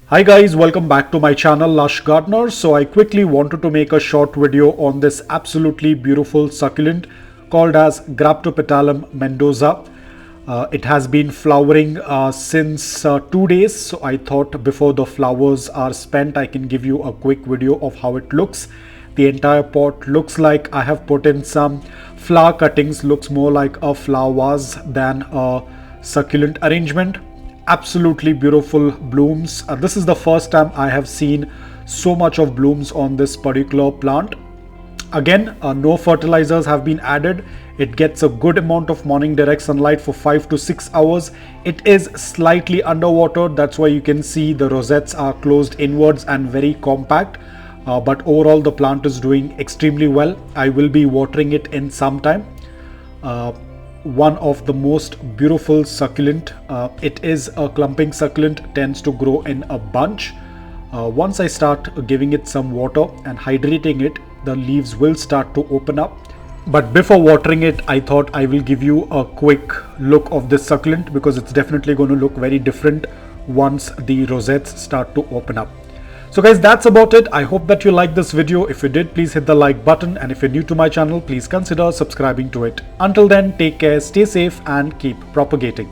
Hi guys, welcome back to my channel Lush Gardener. So I quickly wanted to make a short video on this absolutely beautiful succulent called as Graptopetalum Mendozae. It has been flowering since 2 days, so I thought before the flowers are spent I can give you a quick video of how it looks. The entire pot looks like I have put in some flower cuttings, looks more like a flower vase than a succulent arrangement. Absolutely beautiful blooms. This is the first time I have seen so much of blooms on this particular plant. Again, no fertilizers have been added. It gets a good amount of morning direct sunlight for 5 to 6 hours. It is slightly underwatered, that's why you can see the rosettes are closed inwards and very compact. But overall the plant is doing extremely well. I will be watering it in some time. One of the most beautiful succulent. It is a clumping succulent, tends to grow in a bunch. Once I start giving it some water and hydrating it, the leaves will start to open up. But before watering it, I thought I will give you a quick look of this succulent because it's definitely going to look very different once the rosettes start to open up. So guys, that's about it. I hope that you liked this video. If you did, please hit the like button, and if you're new to my channel, please consider subscribing to it. Until then, take care, stay safe and keep propagating.